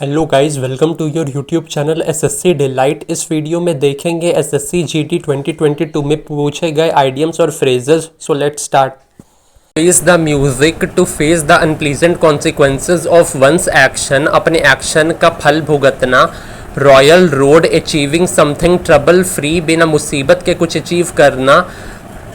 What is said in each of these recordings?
Hello guys, welcome to your YouTube channel SSC delight. इस video में देखेंगे SSC GD 2022 में पूछे गए आइडियम्स और phrases. So let's start. Face the music to face the unpleasant consequences of one's action. अपने action का फल भुगतना। Royal road achieving something trouble free. बिना मुसीबत के कुछ अचीव करना।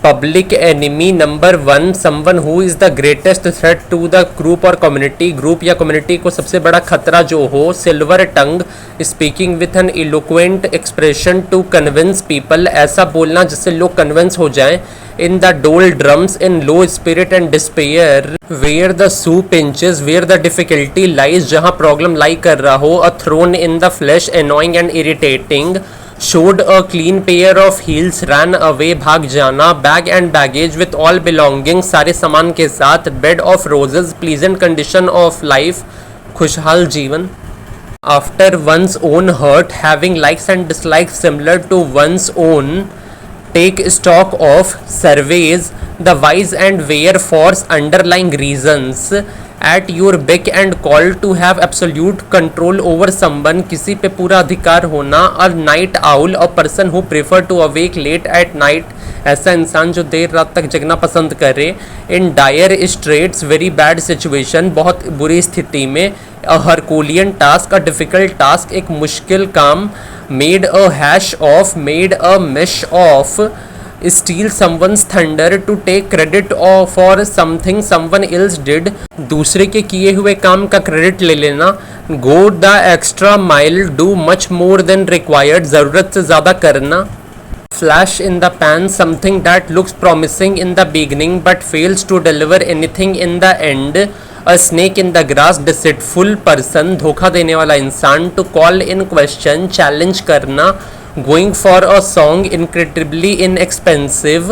Public enemy number 1 someone who is the greatest threat to the group और कम्युनिटी। ग्रुप या कम्युनिटी को सबसे बड़ा खतरा जो हो। Silver tongue speaking with an eloquent expression to convince people. ऐसा बोलना जिससे लोग कन्विंस हो जाएं। In the doldrums in low spirit and despair. Where the shoe pinches where the difficulty lies. जहाँ प्रॉब्लम लाई कर रहा हो। A thorn in the flesh annoying and irritating. Showed a clean pair of heels, ran away भाग जाना। Bag and baggage with all belonging सारे सामान के साथ। Bed of roses pleasant condition of life खुशहाल जीवन। After one's own heart having likes and dislikes similar to one's own. Take stock of surveys the whys and wherefores underlying reasons. At your beck and call to have absolute control over someone किसी पे पूरा अधिकार होना। A night owl a person who prefer to awake late at night ऐसा इंसान जो देर रात तक जगना पसंद करे। In dire straits very bad situation बहुत बुरी स्थिति में। A herculean task a difficult task एक मुश्किल काम। Made a hash of made a mess of. Steal someone's thunder to take credit for something someone else did दूसरे के किए हुए काम का क्रेडिट ले लेना। Go the extra mile do much more than required ज़रूरत से ज़्यादा करना। Flash in the pan something that looks promising in the beginning but fails to deliver anything in the end. A snake in the grass deceitful person धोखा देने वाला इंसान। To call in question challenge करना। Going for a song incredibly inexpensive.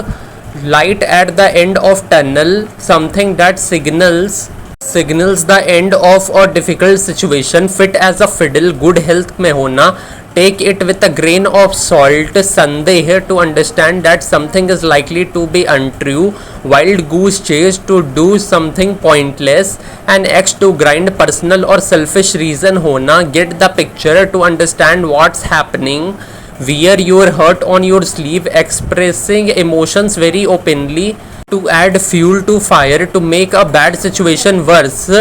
Light at the end of tunnel something that signals the end of a difficult situation. Fit as a fiddle good health में होना। Take it with a grain of salt संदेह to understand that something is likely to be untrue. Wild goose chase to do something pointless. An axe to grind personal or selfish reason होना। Get the picture to understand what's happening. Wear your hurt on your sleeve expressing emotions very openly. To add fuel to fire to make a bad situation worse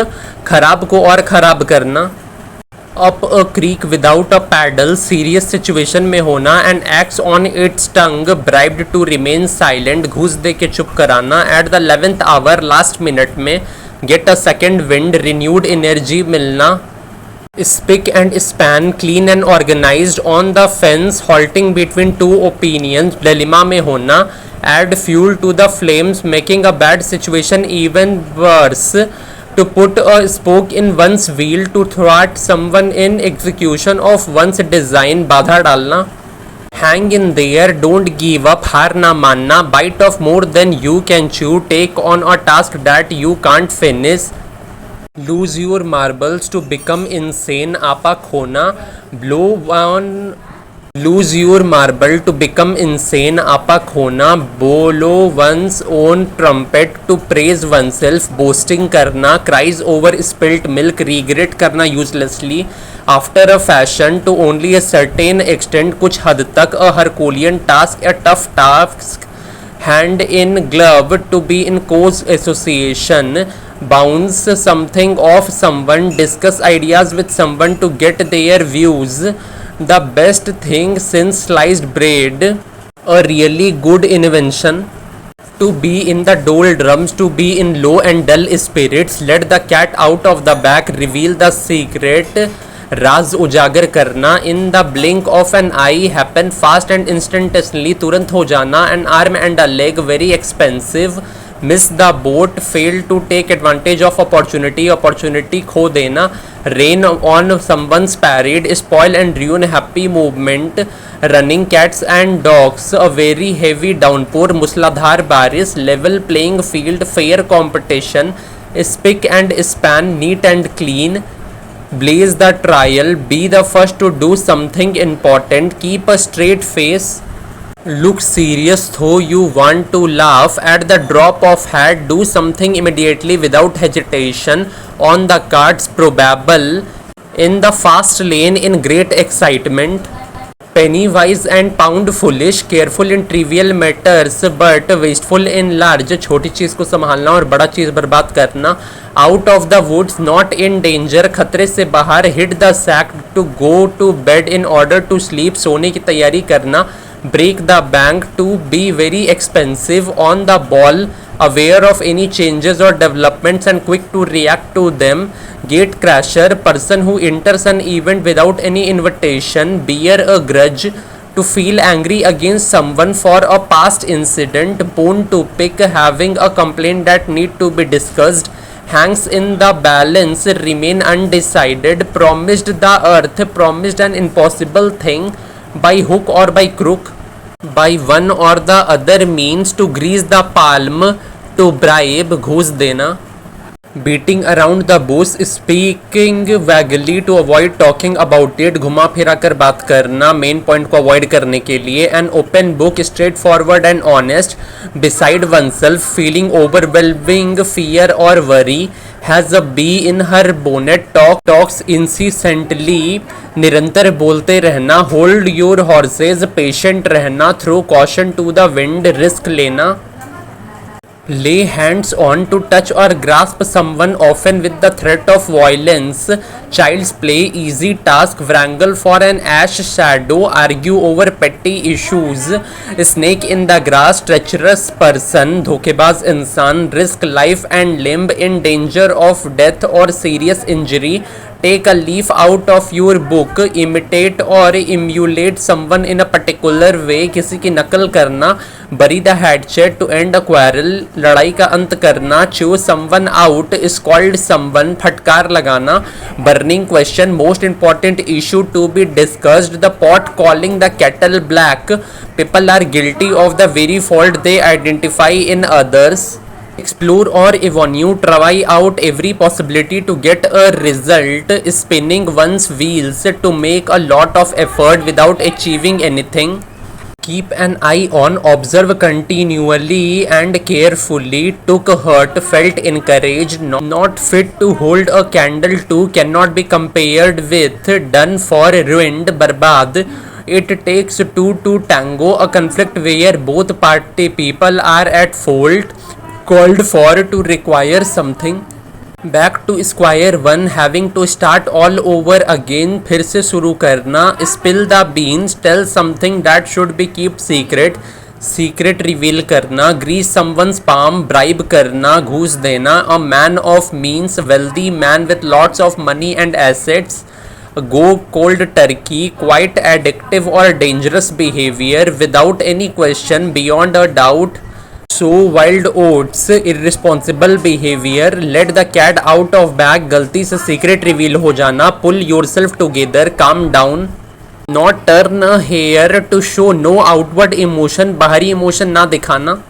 खराब को और खराब करना। Up a creek without a paddle serious situation में होना। An axe on its tongue bribed to remain silent घूस दे के चुप कराना। At the 11th hour last minute में get a second wind renewed energy मिलना। Spick and span clean and organized on the fence halting between two opinions dilemma में होना। Add fuel to the flames making a bad situation even worse। To put a spoke in one's wheel to thwart someone in execution of one's design बाधा डालना। Hang in there don't give up हार ना मानना। Bite of more than you can chew take on a task that you can't finish। Lose your marbles to become insane आपा खोना। Blow on lose your marble to become insane आपा खोना। Blow one's own trumpet to praise oneself boasting करना। Cries over spilt milk regret करना uselessly। After a fashion to only a certain extent कुछ हद तक। A Herculean task a tough task। Hand in glove to be in close association। Bounce something off someone discuss ideas with someone to get their views। The best thing since sliced bread a really good invention। To be in the doldrums to be in low and dull spirits। Let the cat out of the bag reveal the secret राज उजागर करना। In the blink of an eye happen fast and instantaneously तुरंत हो जाना। An arm and a leg very expensive. Miss the boat fail to take advantage of opportunity खो देना। Rain on someone's parade spoil and ruin happy movement. Running cats and dogs a very heavy downpour मूसलाधार बारिश। Level playing field fair competition. Spick and span neat and clean. Blaze the trial, be the first to do something important, keep a straight face, look serious though you want to laugh, at the drop of hat do something immediately without hesitation, on the cards probable, In the fast lane in great excitement. Penny wise and pound foolish, careful in trivial matters but wasteful in large. छोटी चीज को संभालना और बड़ा चीज बर्बाद करना. Out of the woods, not in danger, खतरे से बाहर. Hit the sack, to go to bed in order to sleep, सोने की तैयारी करना. Break the bank, to be very expensive. On the ball, aware of any changes or developments and quick to react to them. Gate crasher, person who enters an event without any invitation. Bear a grudge, to feel angry against someone for a past incident. Bone to pick, having a complaint that need to be discussed. Hangs in the balance, remain undecided. Promised the earth, promised an impossible thing. By hook or by crook, by one or the other means. To grease the palm, to bribe, घूस देना. Beating around the bush, speaking vaguely to avoid talking about it, घुमा फिरा कर बात करना main point को avoid करने के लिए. An open book, straight forward and honest. Beside oneself, feeling overwhelming fear or worry. Has a bee in her bonnet, talks incessantly, निरंतर बोलते रहना. Hold your horses, patient रहना. Throw caution to the wind, risk लेना. Lay hands on, to touch or grasp someone, often with the threat of violence. Child's play, easy task. Wrangle for an ash shadow, argue over petty issues. Snake in the grass, treacherous person, धोखेबाज इंसान. Risk life and limb in danger of death or serious injury. Take a leaf out of your book, imitate or emulate someone in a particular way, किसी की नकल करना. Bury the hatchet, to end a quarrel, लड़ाई का अंत करना. Choose someone out, scold someone, फटकार लगाना. Burning question, most important issue to be discussed. The pot calling the kettle black. People are guilty of the very fault they identify in others. Explore or evaluate, try out every possibility to get a result. Spinning one's wheels, to make a lot of effort without achieving anything. Keep an eye on, observe continually and carefully. Took hurt, felt encouraged. Not fit to hold a candle to, cannot be compared with. Done for, ruined, barbad. It takes two to tango, a conflict where both party people are at fault. Called for, to require something. Back to square one, having to start all over again, फिर से शुरू करना. Spill the beans, tell something that should be kept secret. Secret reveal करना. Grease someone's palm, bribe करना, घूस देना. A man of means, wealthy man with lots of money and assets. Go cold turkey, quite addictive or dangerous behavior, without any question, beyond a doubt. So wild oats, irresponsible behavior. Let the cat out of bag, गलती से secret reveal हो जाना. Pull yourself together, calm down. Not turn a hair, to show no outward emotion, बाहरी emotion ना दिखाना.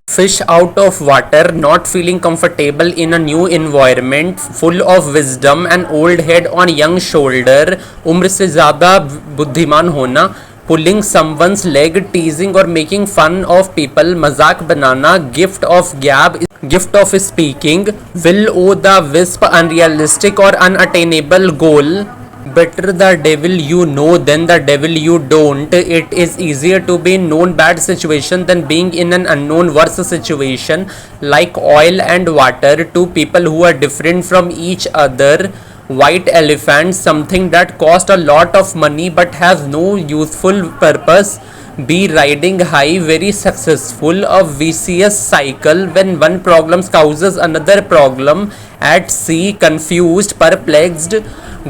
Fish out of water, not feeling comfortable in a new environment. Full of wisdom, an old head on young shoulder, उम्र से ज़्यादा बुद्धिमान होना. Pulling someone's leg, teasing or making fun of people, मजाक बनाना. Gift of gab, gift of speaking. Will o' the wisp, unrealistic or unattainable goal. Better the devil you know than the devil you don't. It is easier to be in known bad situation than being in an unknown worse situation. Like oil and water, two people who are different from each other. White elephant, something that cost a lot of money but has no useful purpose. Be riding high, very successful. A vicious cycle, when one problem causes another problem. At sea, confused, perplexed.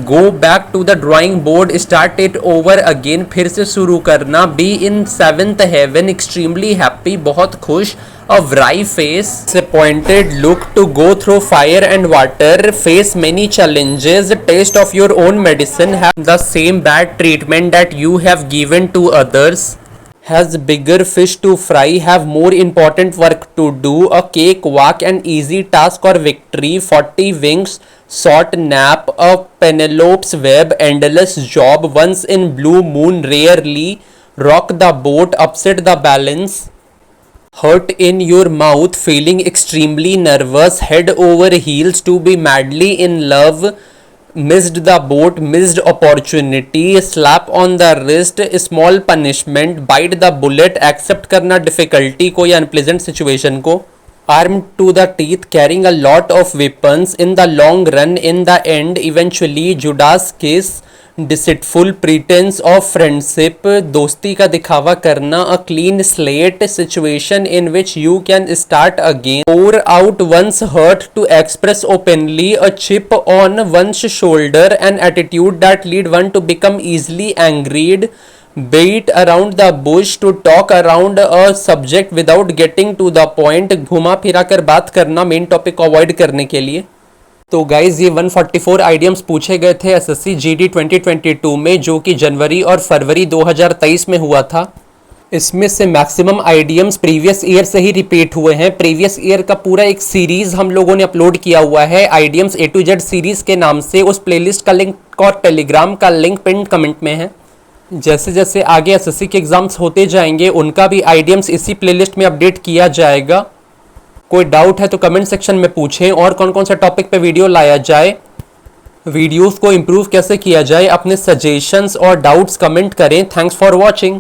Go back to the drawing board, start it over again, फिर से शुरू करना. Be in seventh heaven, extremely happy, बहुत खुश. A wry face, disappointed look, to go through fire and water. Face many challenges, taste of your own medicine, have the same bad treatment that you have given to others. Has bigger fish to fry, have more important work to do. A cake walk, an easy task or victory. 40 wings, short nap. A Penelope's web, endless job. Once in blue moon, rarely. Rock the boat, upset the balance. Hurt in your mouth, feeling extremely nervous. Head over heels, to be madly in love. Missed the boat, missed opportunity, slap on the wrist, small punishment, bite the bullet, accept करना difficulty को या unpleasant situation को, armed to the teeth, carrying a lot of weapons, in the long run, in the end, eventually, Judas kiss, deceitful, pretense of friendship, दोस्ती का दिखावा करना, a clean slate, situation in which you can start again, pour out one's hurt to express openly, a chip on one's shoulder, an attitude that lead one to become easily angered, beat around the bush, to talk around a subject without getting to the point, घुमा फिरा कर बात करना main topic को avoid करने के लिए। तो गाइज ये 144 आइडियम्स पूछे गए थे एसएससी जीडी 2022 में, जो कि जनवरी और फरवरी 2023 में हुआ था। इसमें से मैक्सिमम आइडियम्स प्रीवियस ईयर से ही रिपीट हुए हैं। प्रीवियस ईयर का पूरा एक सीरीज हम लोगों ने अपलोड किया हुआ है idioms A to Z series के नाम से। उस प्लेलिस्ट का लिंक और टेलीग्राम का लिंक पिन कमेंट में है। जैसे जैसे आगे एसएससी के एग्जाम्स होते जाएंगे उनका भी आइडियम्स इसी प्लेलिस्ट में अपडेट किया जाएगा। कोई डाउट है तो कमेंट सेक्शन में पूछें, और कौन कौन सा टॉपिक पे वीडियो लाया जाए, वीडियोस को इम्प्रूव कैसे किया जाए, अपने सजेशंस और डाउट्स कमेंट करें। Thanks for watching.